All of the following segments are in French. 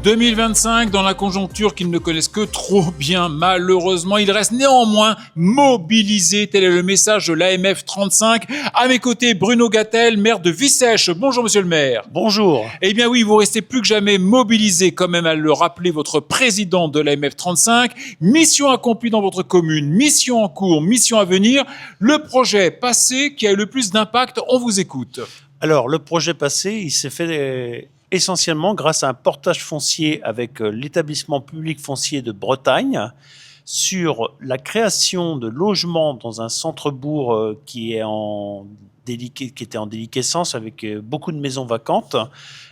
2025, dans la conjoncture qu'ils ne connaissent que trop bien, malheureusement, ils restent néanmoins mobilisés. Tel est le message de l'AMF 35. À mes côtés, Bruno Gattel, maire de Vissèche. Bonjour, monsieur le maire. Bonjour. Eh bien oui, vous restez plus que jamais mobilisés, quand même à le rappeler, votre président de l'AMF 35. Mission accomplie dans votre commune, mission en cours, mission à venir. Le projet passé qui a eu le plus d'impact, on vous écoute. Alors, le projet passé, il s'est fait essentiellement grâce à un portage foncier avec l'établissement public foncier de Bretagne sur la création de logements dans un centre-bourg qui était en déliquescence avec beaucoup de maisons vacantes,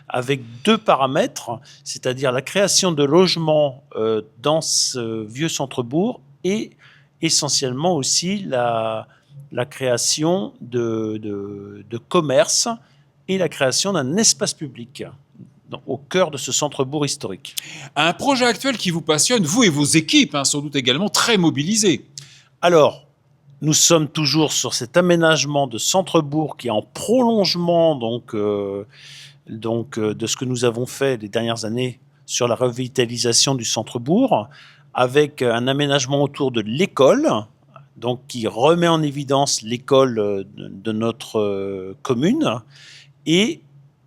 avec deux paramètres, c'est-à-dire la création de logements dans ce vieux centre-bourg et essentiellement aussi la création de commerces et la création d'un espace public au cœur de ce centre-bourg historique. Un projet actuel qui vous passionne, vous et vos équipes, sans doute également très mobilisées. Alors, nous sommes toujours sur cet aménagement de centre-bourg qui est en prolongement de ce que nous avons fait les dernières années sur la revitalisation du centre-bourg, avec un aménagement autour de l'école, donc qui remet en évidence l'école de notre commune, et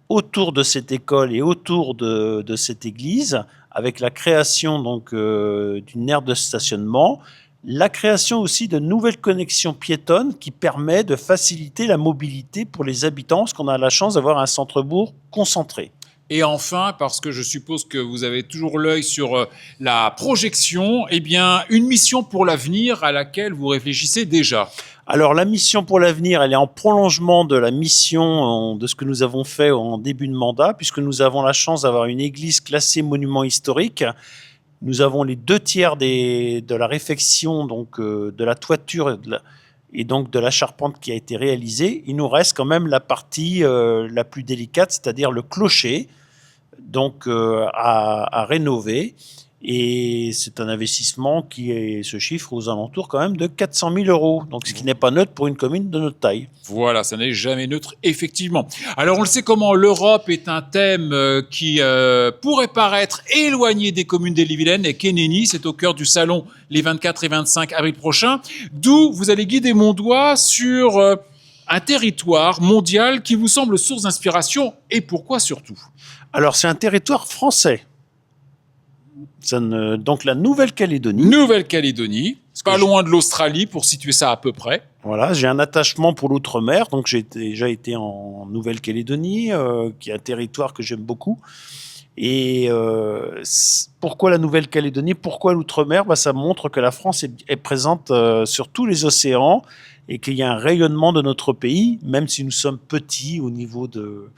autour de cette école et autour de cette église, avec la création d'une aire de stationnement, la création aussi de nouvelles connexions piétonnes qui permet de faciliter la mobilité pour les habitants, parce qu'on a la chance d'avoir un centre-bourg concentré. Et enfin, parce que je suppose que vous avez toujours l'œil sur la projection, eh bien, une mission pour l'avenir à laquelle vous réfléchissez déjà. Alors, la mission pour l'avenir, elle est en prolongement de la mission de ce que nous avons fait en début de mandat, puisque nous avons la chance d'avoir une église classée monument historique. Nous avons les 2/3 de la réfection, de la toiture et donc de la charpente qui a été réalisée. Il nous reste quand même la partie la plus délicate, c'est-à-dire le clocher, à rénover. Et c'est un investissement qui se chiffre aux alentours quand même de 400 000 €, donc ce qui n'est pas neutre pour une commune de notre taille. Voilà, ça n'est jamais neutre, effectivement. Alors, on le sait comment l'Europe est un thème qui pourrait paraître éloigné des communes d'Ille-et-Vilaine, et Kénény, c'est au cœur du salon les 24 et 25 avril prochains, d'où vous allez guider mon doigt sur un territoire mondial qui vous semble source d'inspiration, et pourquoi surtout? Alors, c'est un territoire français. Donc la Nouvelle-Calédonie. Nouvelle-Calédonie, pas loin de l'Australie pour situer ça à peu près. Voilà, j'ai un attachement pour l'outre-mer, donc j'ai déjà été en Nouvelle-Calédonie, qui est un territoire que j'aime beaucoup. Et pourquoi la Nouvelle-Calédonie? Pourquoi l'outre-mer? Ça montre que la France est présente sur tous les océans et qu'il y a un rayonnement de notre pays, même si nous sommes petits au niveau de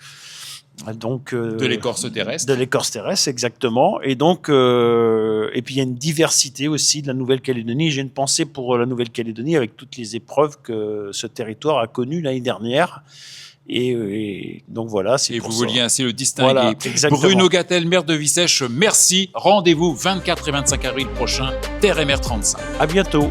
l'écorce terrestre. De l'écorce terrestre, exactement. Et donc, et puis il y a une diversité aussi de la Nouvelle-Calédonie. J'ai une pensée pour la Nouvelle-Calédonie avec toutes les épreuves que ce territoire a connues l'année dernière. Et donc voilà, c'est pour ça. Et vous vouliez ainsi le distinguer. Voilà, exactement. Bruno Gattel, maire de Vissèche, merci. Rendez-vous 24 et 25 avril prochain, Terre et Mer 35. À bientôt.